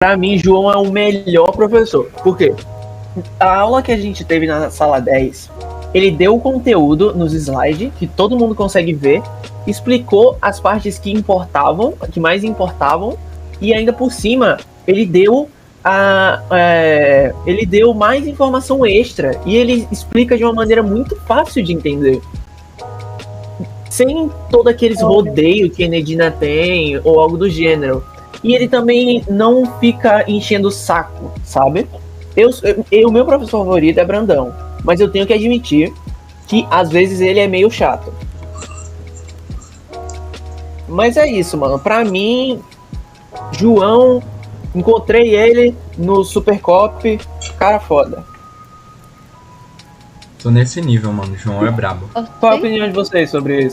Pra mim, João é o melhor professor. Por quê? A aula que a gente teve na sala 10, ele deu o conteúdo nos slides, que todo mundo consegue ver, explicou as partes que importavam, que mais importavam, e ainda por cima, ele deu mais informação extra, e ele explica de uma maneira muito fácil de entender. Sem todo aqueles rodeios que a Enedina tem, ou algo do gênero. E ele também não fica enchendo o saco, sabe? O meu professor favorito é Brandão, mas eu tenho que admitir que às vezes ele é meio chato. Mas é isso, mano. Pra mim, João, encontrei ele no Supercop, cara foda. Tô nesse nível, mano. João é brabo. Qual a opinião de vocês sobre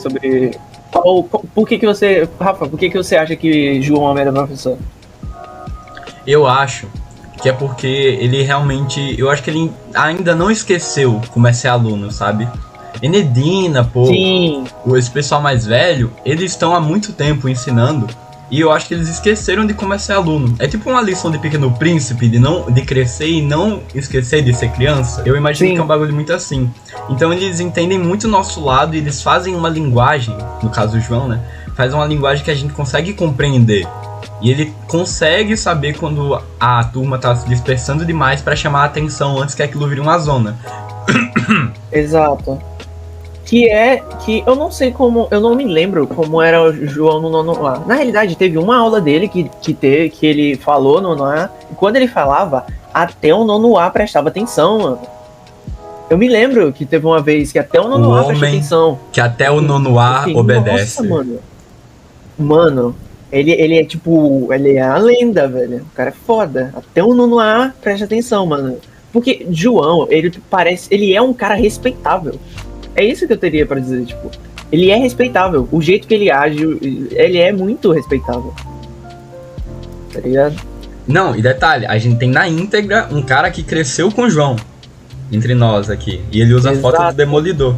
por que você, Rafa, por que você acha que João é o melhor professor? Eu acho que é porque ele realmente... Eu acho que ele ainda não esqueceu como é ser aluno, sabe? Enedina, pô, Sim. Esse pessoal mais velho, eles estão há muito tempo ensinando e eu acho que eles esqueceram de como é ser aluno. É tipo uma lição de Pequeno Príncipe, de crescer e não esquecer de ser criança. Eu imagino que é um bagulho muito assim. Então eles entendem muito o nosso lado e eles fazem uma linguagem, no caso do João, né? Faz uma linguagem que a gente consegue compreender. E ele consegue saber quando a turma tá se dispersando demais pra chamar a atenção antes que aquilo vire uma zona. Exato. Que eu não sei como, eu não me lembro como era o João no nono A. Na realidade, teve uma aula dele que ele falou no nono A, e quando ele falava, até o nono A prestava atenção, mano. Eu me lembro que teve uma vez que até o nono A prestou atenção. Que até o nono A obedece. Nossa, mano, ele é tipo, ele é a lenda, velho. O cara é foda. Até o nono A presta atenção, mano. Porque João, ele é um cara respeitável. É isso que eu teria pra dizer, tipo, ele é respeitável. O jeito que ele age, ele é muito respeitável. Tá ligado? Não, e detalhe, a gente tem na íntegra um cara que cresceu com o João, entre nós aqui. E ele usa a foto do Demolidor.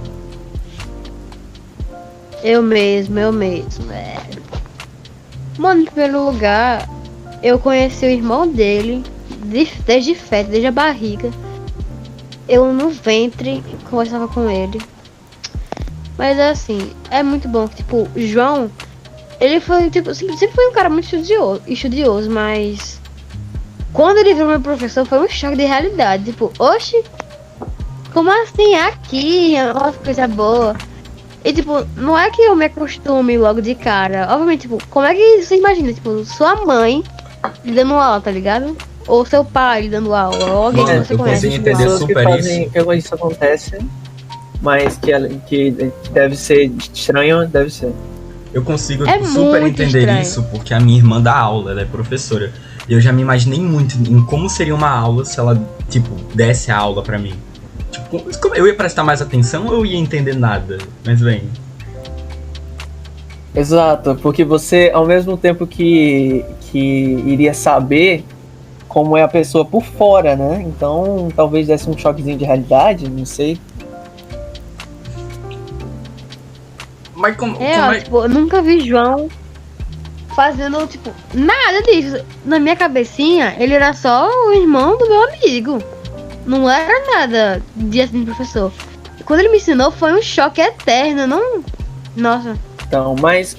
Eu mesmo. Mano, em primeiro lugar, eu conheci o irmão dele desde feto, desde a barriga. Eu no ventre conversava com ele. Mas assim, é muito bom. Tipo, o João, ele foi, tipo, sempre foi um cara muito estudioso, mas quando ele virou meu professor, foi um choque de realidade. Tipo, oxe, como assim? Aqui, uma coisa boa. E tipo, não é que eu me acostume logo de cara. Obviamente, tipo, como é que você imagina? Tipo, sua mãe lhe dando aula, tá ligado? Ou seu pai lhe dando aula, ou alguém que você conhece. Eu consigo entender super isso. Que isso acontece, mas que deve ser estranho, deve ser. Eu consigo super entender estranho. Isso porque a minha irmã dá aula, ela é professora. E eu já me imaginei muito em como seria uma aula se ela, tipo, desse a aula pra mim. Tipo, eu ia prestar mais atenção ou eu ia entender nada? Mas bem. Exato, porque você, ao mesmo tempo que iria saber como é a pessoa por fora, né? Então, talvez desse um choquezinho de realidade, não sei. Mas tipo, eu nunca vi João fazendo, tipo, nada disso. Na minha cabecinha, ele era só o irmão do meu amigo. Não era nada de assim, professor. Quando ele me ensinou, foi um choque eterno, não... Nossa. Então, mas,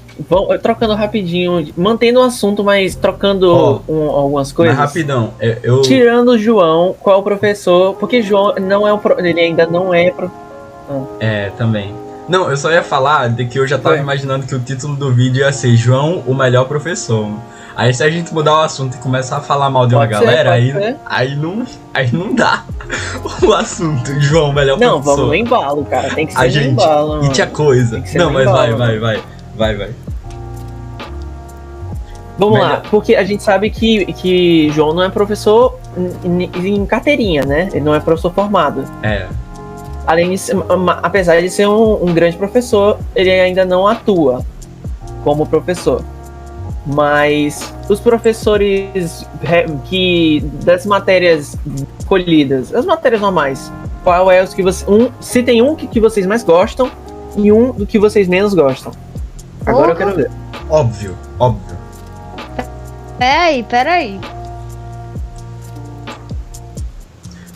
trocando rapidinho, mantendo o assunto, mas trocando algumas coisas. Mas rapidão, Tirando o João, qual é o professor? Porque João não é ele ainda não é... É, também. Não, eu só ia falar de que eu já tava imaginando que o título do vídeo ia ser João, o melhor professor. Aí se a gente mudar o assunto e começar a falar mal de uma galera, aí não dá o assunto. João, o melhor professor. Não, vamos no embalo, cara. Tem que ser no embalo. Mano. E tinha coisa. Não, mas vai. Vamos lá, porque a gente sabe que João não é professor em carteirinha, né? Ele não é professor formado. É. Além de ser, apesar de ser um grande professor, ele ainda não atua como professor. Mas os professores das matérias escolhidas, as matérias normais, qual é os que você... se tem um que vocês mais gostam e um do que vocês menos gostam. Agora eu quero ver. Óbvio. Peraí.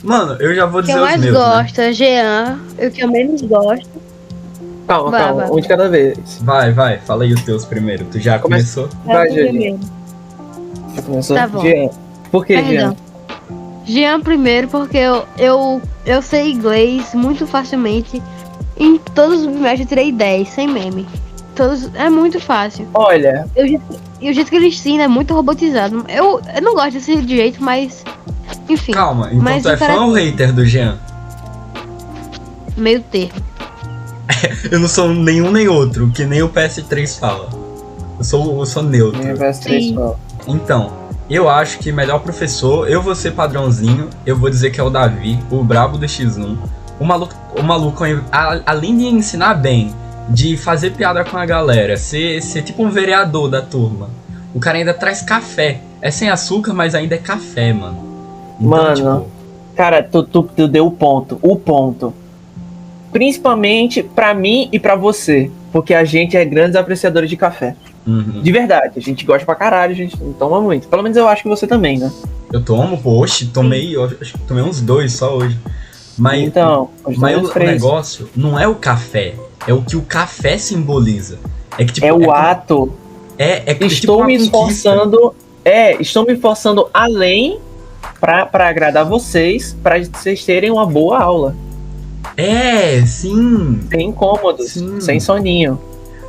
Mano, eu já vou O que dizer eu os mais meus, né? gosto é Jean. E o que eu menos gosto. Calma, Vai, calma. vai. Um de cada vez. Vai, fala aí os teus primeiro. Tu já começou? Vai, É o Jean. primeiro. Já começou? Tá bom. Jean. Por que, Jean? Perdão. Jean primeiro, porque eu sei inglês muito facilmente. Em todos os bimestres eu tirei 10, sem meme. Todos, é muito fácil. Olha, E o jeito que ele ensina é muito robotizado. Eu não gosto desse jeito, mas. Enfim, Calma, então Mas tu é o cara- fã ou hater do Jean? meio termo. Eu não sou nenhum nem outro, que nem o PS3 fala. Eu sou neutro. minha PS3 Sim. fala. Então, eu acho que melhor professor, eu vou ser padrãozinho, eu vou dizer que é o Davi, o brabo do X1. O maluco além de ensinar bem, de fazer piada com a galera, ser tipo um vereador da turma, o cara ainda traz café. É sem açúcar, mas ainda é café, mano. Então, Mano, cara, tu deu o ponto. O ponto. Principalmente pra mim e pra você. Porque a gente é grandes apreciadores de café. uhum. De verdade. A gente gosta pra caralho, a gente toma muito. Pelo menos eu acho que você também, né? Eu tomo, oxe, eu acho que tomei uns 2 só hoje. Mas, Então, hoje mas temos o 3. negócio não é o café, é o que o café simboliza. É que tipo, É o como- ato. tipo Estou uma me conquista. esforçando. Estou me esforçando além pra agradar vocês, pra vocês terem uma boa aula. É, sim. Sem incômodos, Sim. sem soninho.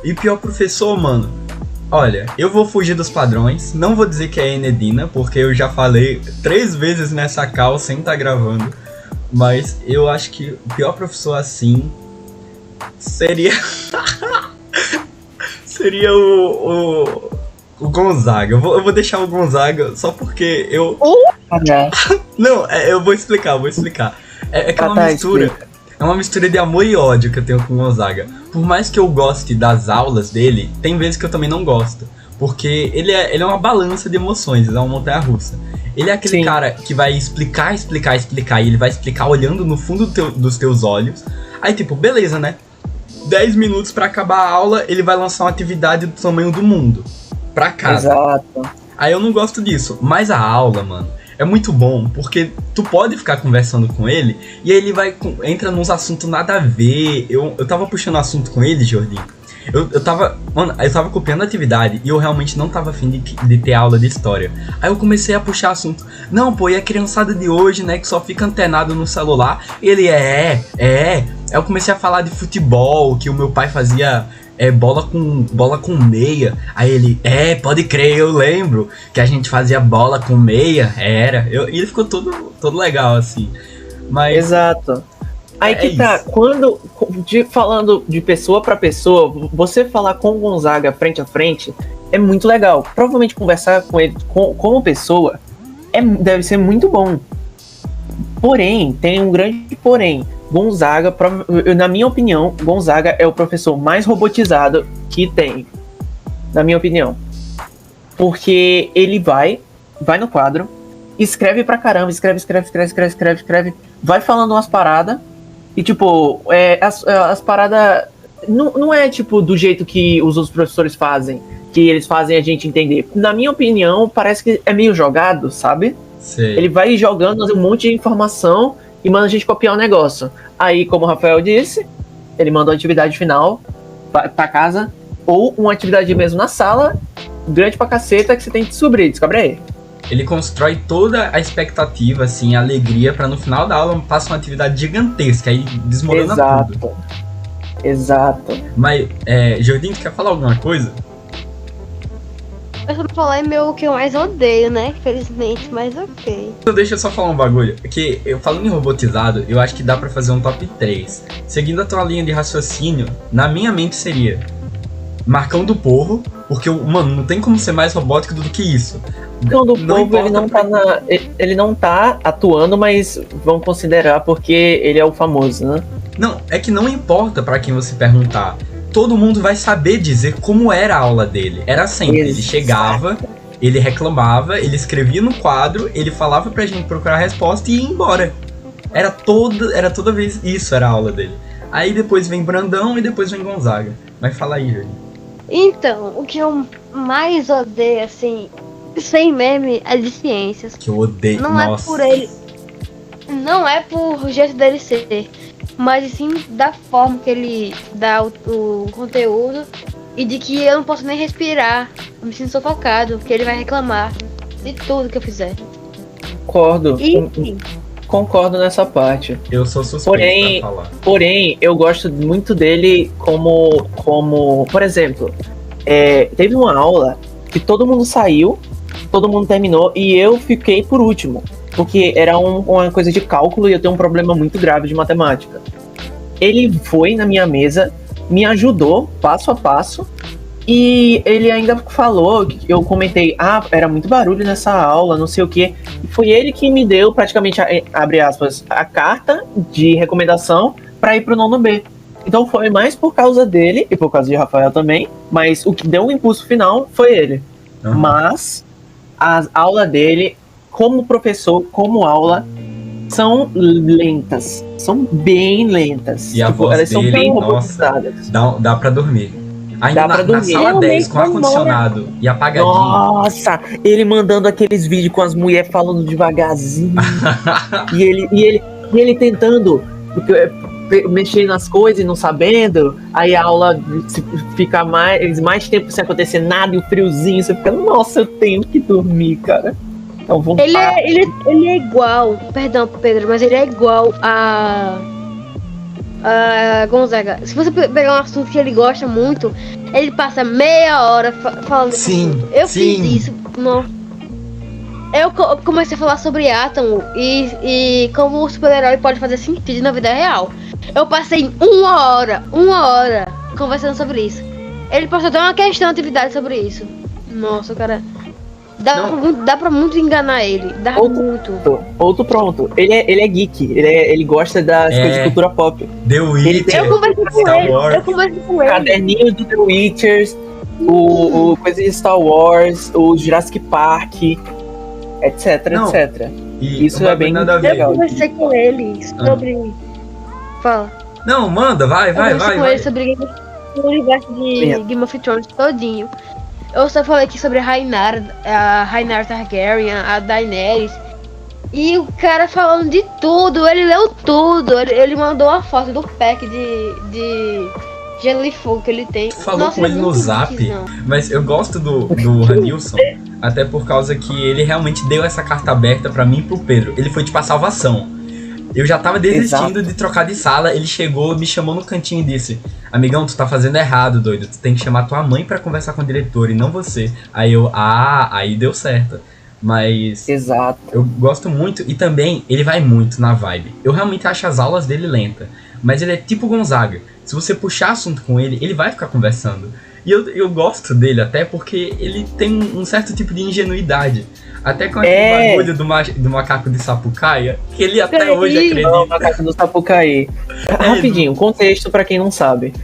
E pior professor, mano. Olha, eu vou fugir dos padrões. Não vou dizer que é a Enedina, porque eu já falei 3 vezes nessa call sem estar gravando. Mas eu acho que o pior professor assim seria. seria o Gonzaga. Eu vou deixar o Gonzaga só porque eu. Cara, Não, eu vou explicar. É que é uma mistura. explica. É uma mistura de amor e ódio que eu tenho com o Gonzaga. Por mais que eu goste das aulas dele, tem vezes que eu também não gosto. Porque ele é uma balança de emoções, é uma montanha-russa. Ele é aquele Sim. cara que vai explicar, e ele vai explicar olhando no fundo dos teus olhos. Aí tipo, beleza, né? 10 minutos pra acabar a aula, ele vai lançar uma atividade do tamanho do mundo. Pra casa. Exato. Aí eu não gosto disso. Mas a aula, mano, é muito bom, porque tu pode ficar conversando com ele, e aí ele entra nos assuntos nada a ver. Eu tava puxando assunto com ele, Jordi. Eu tava copiando a atividade, e eu realmente não tava afim de ter aula de história. Aí eu comecei a puxar assunto. Não, pô, e a criançada de hoje, né, que só fica antenado no celular. Ele Aí eu comecei a falar de futebol, que o meu pai fazia... bola com meia. Aí ele, pode crer, eu lembro que a gente fazia bola com meia. E ele ficou todo legal, assim. Mas Exato. Aí É que tá, isso. falando de pessoa pra pessoa, você falar com o Gonzaga frente a frente é muito legal. Provavelmente conversar com ele como pessoa deve ser muito bom. Porém, tem um grande porém. Gonzaga, na minha opinião, Gonzaga é o professor mais robotizado que tem. Na minha opinião. Porque ele vai no quadro, escreve pra caramba, escreve, vai falando umas paradas, e tipo, as paradas não é tipo do jeito que os outros professores fazem, que eles fazem a gente entender. Na minha opinião, parece que é meio jogado, sabe? sei. Ele vai jogando um monte de informação e manda a gente copiar o negócio. Aí, como o Rafael disse, ele manda uma atividade final pra casa, ou uma atividade mesmo na sala, grande pra caceta, que você tem que descobre aí. Ele constrói toda a expectativa, assim, a alegria, pra no final da aula passar uma atividade gigantesca, aí desmorona tudo. Exato. Mas, Jordi, tu quer falar alguma coisa? Eu só falar o que eu mais odeio, né? Infelizmente, mas ok. Então deixa eu só falar um bagulho, que eu falando em robotizado, eu acho que dá pra fazer um top 3. Seguindo a tua linha de raciocínio, na minha mente seria Marcão do Povo, porque, mano, não tem como ser mais robótico do que isso. Então, do Não povo, importa ele não tá atuando, mas vamos considerar porque ele é o famoso, né? Não, é que não importa pra quem você perguntar. Todo mundo vai saber dizer como era a aula dele. Era sempre, ele chegava, ele reclamava, ele escrevia no quadro, ele falava pra gente procurar a resposta e ia embora. Era toda vez isso, era a aula dele. Aí depois vem Brandão e depois vem Gonzaga. Mas fala aí, Júlio. Então, o que eu mais odeio, assim, sem meme, é de ciências. Que eu odeio. Não Nossa. é por ele. não é por jeito dele ser, mas sim da forma que ele dá o conteúdo e de que eu não posso nem respirar. Eu me sinto sufocado, porque ele vai reclamar de tudo que eu fizer. Concordo. E Concordo nessa parte. Eu sou suspeito pra falar. Porém, eu gosto muito dele como por exemplo, teve uma aula que todo mundo saiu, todo mundo terminou e eu fiquei por último, porque era uma coisa de cálculo e eu tenho um problema muito grave de matemática. Ele foi na minha mesa, me ajudou passo a passo e ele ainda falou, eu comentei, era muito barulho nessa aula, não sei o que. Foi ele que me deu praticamente, abre aspas, a carta de recomendação para ir pro nono B. Então foi mais por causa dele, e por causa de Rafael também, mas o que deu um impulso final foi ele. Uhum. Mas a aula dele, como professor, como aula, são lentas. São bem lentas. E a voz elas dele, são bem nossa, robotizadas. dá pra dormir. Ainda Dá pra dormir. na sala 10, com ar-condicionado e apagadinho. Nossa, ele mandando aqueles vídeos com as mulheres falando devagarzinho. e ele tentando mexer nas coisas e não sabendo. Aí a aula fica mais tempo sem acontecer nada e o friozinho. Você fica, nossa, eu tenho que dormir, cara. Então, ele é igual, perdão, Pedro, mas ele é igual a Gonzaga. Se você pegar um assunto que ele gosta muito, ele passa meia hora falando. Sim, eu sim. fiz isso. Não. Eu comecei a falar sobre átomo e como o super-herói pode fazer sentido na vida real. Eu passei uma hora conversando sobre isso. Ele postou até uma questão de atividade sobre isso. Nossa, cara. Dá pra muito enganar ele. Dá muito. Outro pronto. Ele é geek. Ele gosta das coisas de cultura pop. The Witcher. Eu conversei com ele. Caderninho de The Witchers. O coisa de Star Wars. O Jurassic Park. Etc, etc. Isso é bem legal. Eu conversei com ele sobre... Fala. Não, manda, vai. Eu conversei com ele sobre o universo de Game of Thrones todinho. Eu só falei aqui sobre a Rhaenyra Targaryen, a Daenerys. E o cara falando de tudo, ele leu tudo. Ele mandou uma foto do pack de gelo e fogo que ele tem. Falou com ele no zap, mas eu gosto do Ranilson, até por causa que ele realmente deu essa carta aberta pra mim e pro Pedro. Ele foi tipo a salvação. Eu já tava desistindo de trocar de sala, ele chegou, me chamou no cantinho e disse: amigão, tu tá fazendo errado, doido, tu tem que chamar tua mãe pra conversar com o diretor e não você. Aí eu, aí deu certo. Mas exato. Eu gosto muito e também ele vai muito na vibe. Eu realmente acho as aulas dele lentas, mas ele é tipo Gonzaga. Se você puxar assunto com ele, ele vai ficar conversando. E eu gosto dele até porque ele tem um certo tipo de ingenuidade. Até com aquele bagulho do macaco de Sapucaia, que ele até hoje acredita. O macaco do Sapucaí. Rapidinho, contexto pra quem não sabe.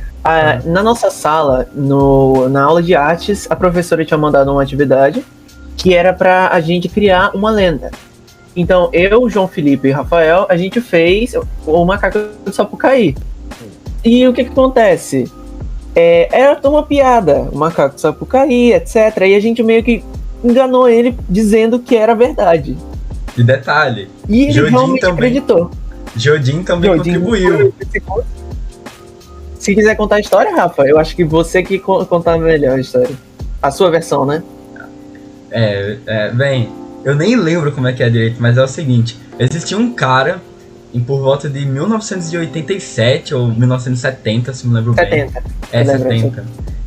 Na nossa sala, na aula de artes, a professora tinha mandado uma atividade que era pra a gente criar uma lenda. Então, eu, João Felipe e Rafael, a gente fez o macaco do Sapucaí. E o que acontece? Era uma piada, o macaco do Sapucaí, etc. E a gente meio que enganou ele dizendo que era verdade. E detalhe, e ele realmente acreditou. Jodin também contribuiu. Se quiser contar a história, Rafa, eu acho que você que contar melhor a história. A sua versão, né? Bem, eu nem lembro como é que é direito, mas é o seguinte. Existia um cara, por volta de 1987 ou 1970, se me lembro bem. 70.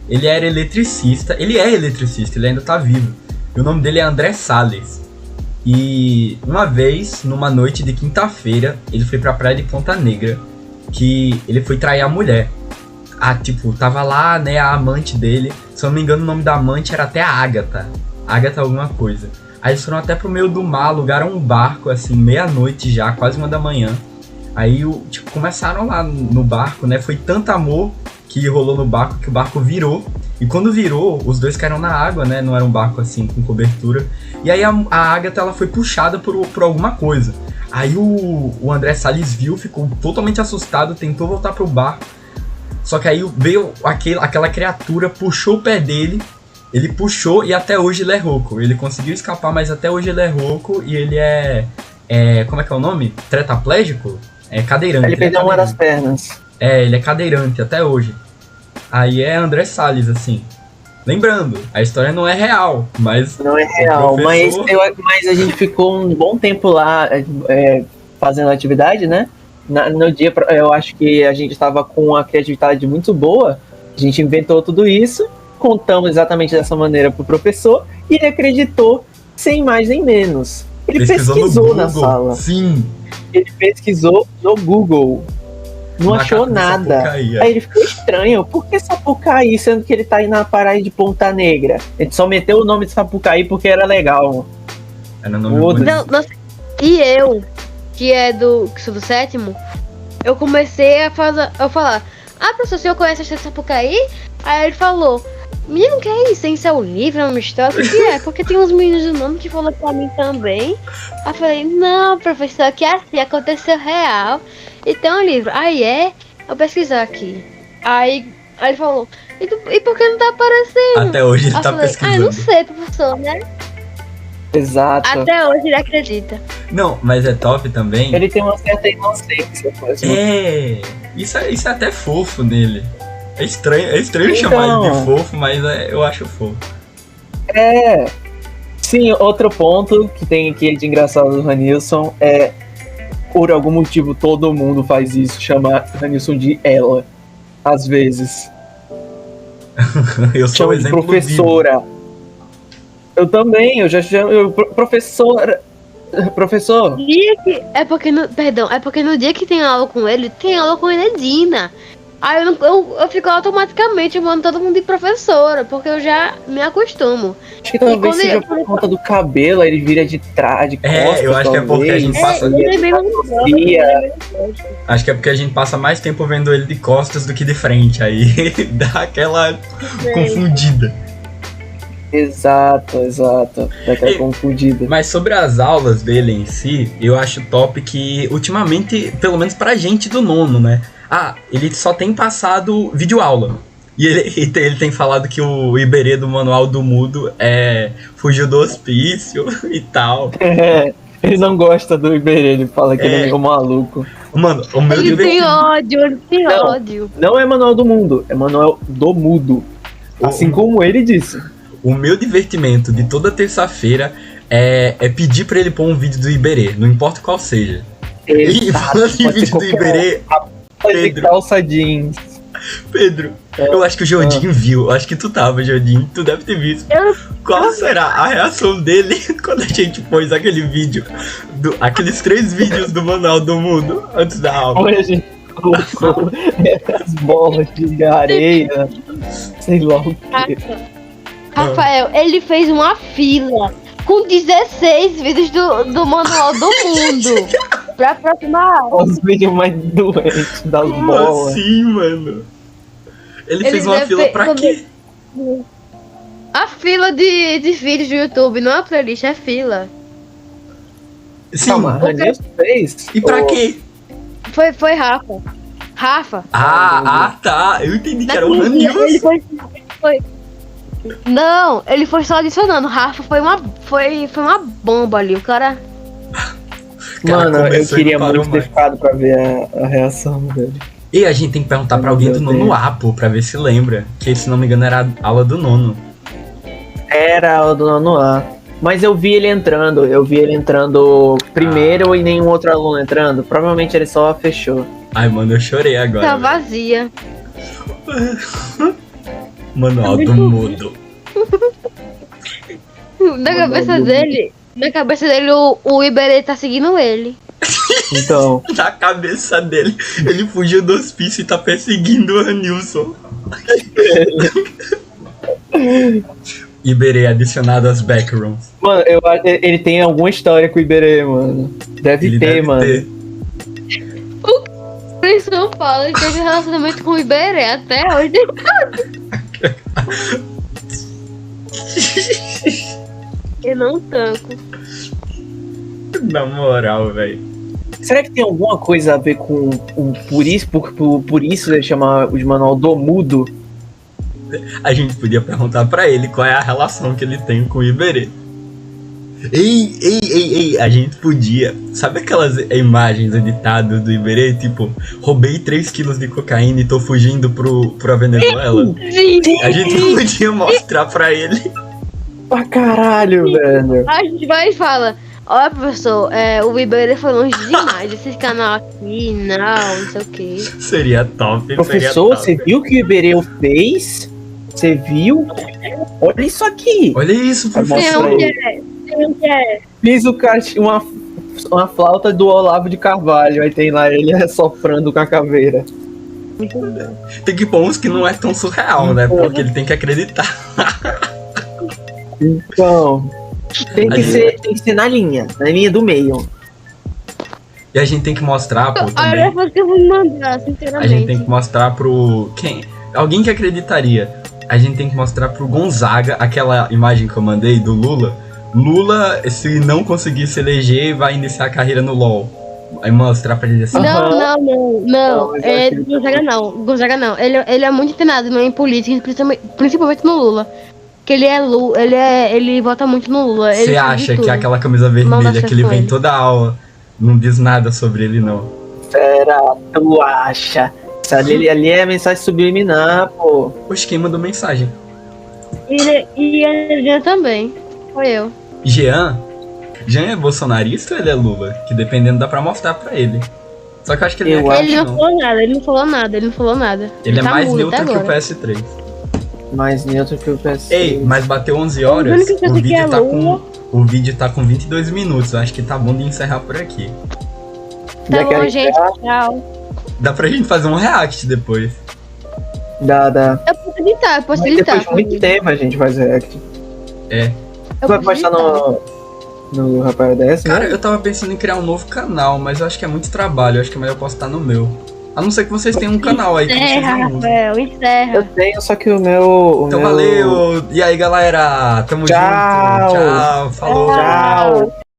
Ele era eletricista, ele ainda tá vivo. E o nome dele é André Salles. E uma vez, numa noite de quinta-feira, ele foi pra praia de Ponta Negra, que ele foi trair a mulher. Tava lá, né, a amante dele. Se eu não me engano, o nome da amante era até a Agatha alguma coisa. Aí eles foram até pro meio do mar, alugaram um barco, assim, meia-noite já, quase 1 da manhã. Aí, começaram lá no barco, né, foi tanto amor que rolou no barco que o barco virou. E quando virou, os dois caíram na água, né? Não era um barco assim com cobertura. E aí a Agatha, ela foi puxada por alguma coisa. Aí o André Salles viu, ficou totalmente assustado, tentou voltar pro barco. Só que aí veio aquela criatura, puxou o pé dele. Ele puxou e até hoje ele é rouco. Ele conseguiu escapar, mas até hoje ele é rouco e ele é como é que é o nome? Tetraplégico? É cadeirante. Ele perdeu uma das pernas. Ele é cadeirante até hoje. Aí é André Salles, assim. Lembrando, a história não é real, mas... Não é real, mas a gente ficou um bom tempo lá fazendo atividade, né? No dia, eu acho que a gente estava com uma criatividade muito boa. A gente inventou tudo isso, contamos exatamente dessa maneira pro professor e ele acreditou sem mais nem menos. Ele pesquisou na sala. Sim. Ele pesquisou no Google. Não achou nada. Aí ele ficou estranho. Por que Sapucaí, sendo que ele tá aí na praia de Ponta Negra? Ele só meteu o nome de Sapucaí porque era legal. Era nome bonito. E eu, que sou do 7º, eu comecei a falar: professor, o senhor conhece a Sapucaí? Aí ele falou: menino, que é isso? Isso é um livro, é uma história? O que é? Porque tem uns meninos do nome que falam pra mim também. Aí eu falei: não, professor, que é assim, aconteceu real. E tem um livro. Aí eu pesquisar aqui. Aí ele falou: e por que não tá aparecendo? Até hoje ele tá pesquisando. Não sei, professor, né? Exato. Até hoje ele acredita. Não, mas é top também. Ele tem uma certa inocência. Isso é até fofo nele. É estranho chamar ele de fofo, mas eu acho fofo. Sim, outro ponto que tem aqui de engraçado do Ranilson é, por algum motivo todo mundo faz isso, chamar Ranilson de ela, às vezes. Eu sou chama de professora. Eu também, eu já chamo professora. Professor. É porque no dia que tem aula com ele, tem aula com Enedina. Aí eu fico automaticamente chamando todo mundo de professora, porque eu já me acostumo. Acho que talvez seja por conta do cabelo, aí ele vira de trás, de costas. Eu acho que é porque a gente passa... Acho que é porque a gente passa mais tempo vendo ele de costas do que de frente, aí dá aquela confundida. Exato, dá aquela confundida. Mas sobre as aulas dele em si, eu acho top que ultimamente, pelo menos pra gente do nono, né? Ele só tem passado videoaula. E ele tem falado que o Iberê do Manual do Mudo fugiu do hospício e tal. Ele não gosta do Iberê, ele fala que ele é meio maluco. Mano, o meu ele tem ódio. Não é Manual do Mundo, é Manual do Mudo. Assim como ele disse. O meu divertimento de toda terça-feira é pedir pra ele pôr um vídeo do Iberê, não importa qual seja. Exato, e falando em vídeo do Iberê... Pedro. Calça jeans. Pedro, eu acho que o Jordinho viu. Eu acho que tu tava, Jordinho. Tu deve ter visto. Qual será a reação dele quando a gente pôs aquele vídeo? Aqueles 3 vídeos do Manual do Mundo antes da aula. Olha, a gente colocou as bolas de areia. Sei lá o quê. Rafael, ele fez uma fila com 16 vídeos do Manual do Mundo. Pra próxima aula. Os vídeos mais doentes das bolas. Assim, mano. Ele fez uma fila pra quê? A fila de vídeos do YouTube, não é a playlist, é fila. Sim. Calma, Ranilson fez? E pra quê? Foi Rafa. Rafa. Tá. Eu entendi que era o Ranilson. Não, ele foi só adicionando. Rafa foi uma bomba ali. O cara... Mano, eu queria muito ter ficado pra ver a reação dele. E a gente tem que perguntar pra alguém do nono A, pô, pra ver se lembra. Que, se não me engano, era a aula do nono. Era a aula do nono A. Mas eu vi ele entrando. Primeiro e nenhum outro aluno entrando. Provavelmente ele só fechou. Ai, mano, eu chorei agora. Tá vazia. Manual do Mudo. Na cabeça dele, o Iberê tá seguindo ele. Então. Na cabeça dele, ele fugiu do hospício e tá perseguindo o Ranilson. Iberê adicionado às backgrounds. Mano, ele tem alguma história com o Iberê, mano. Deve ter, mano. O Wilson fala, ele teve relacionamento com o Iberê até hoje. Eu não tanco. Na moral, velho. Será que tem alguma coisa a ver com por isso ele chamar o Manual do Mudo? A gente podia perguntar pra ele qual é a relação que ele tem com o Iberê. Ei, a gente podia. Sabe aquelas imagens editadas do Iberê? Tipo, roubei 3 quilos de cocaína e tô fugindo pra Venezuela. A gente podia mostrar pra ele. Pra caralho, velho. A gente vai e fala: olha, professor, o Iberê foi longe demais. Esse canal aqui, não sei o que. Seria top. Professor, você viu o que o Iberê fez? Você viu? Olha isso aqui. Olha isso, professor. Fiz o uma flauta do Olavo de Carvalho. Aí tem lá ele soprando com a caveira. Tem que pôr uns que não é tão surreal, né? Porque ele tem que acreditar. Então, tem que ser na linha do meio. E a gente tem que mostrar, pô, também. Olha a foto que eu vou mandar, A sinceramente. gente tem que mostrar pro... Alguém que acreditaria. A gente tem que mostrar pro Gonzaga aquela imagem que eu mandei do Lula. Lula, se não conseguir se eleger, vai iniciar a carreira no LoL. Aí mostrar pra ele assim. Não. Gonzaga não. Ele é muito antenado em política, principalmente no Lula. Que ele vota muito no Lula. Você acha que aquela camisa vermelha que ele vem toda a aula não diz nada sobre ele, não? Será? Tu acha? Ali é mensagem subliminar, pô. Oxe, quem mandou mensagem? E a Jean também. Foi eu. Jean? Jean é bolsonarista ou ele é Lula? Que dependendo dá pra mostrar pra ele. Só que eu acho que ele não é Ele não falou nada. Ele é tá mais mudo neutro até que o agora. PS3. Mais neutro que o PS3. Ei, mas bateu 11 horas, o vídeo tá com 22 minutos. Eu acho que tá bom de encerrar por aqui. Tá bom, gente. Tchau. Dá pra gente fazer um react depois. Dá. Eu posso editar. Depois de muito tempo a gente faz react. É. Tu vai postar no Rapaz DS, Cara, né? eu tava pensando em criar um novo canal, mas eu acho que é muito trabalho. Eu acho que é melhor postar no meu. A não ser que vocês tenham um canal aí que vocês Encerra, não usam. Rafael, encerra. Eu tenho, só que o meu... Então valeu! E aí, galera? Tamo Tchau. junto! Tchau! Falou! Tchau!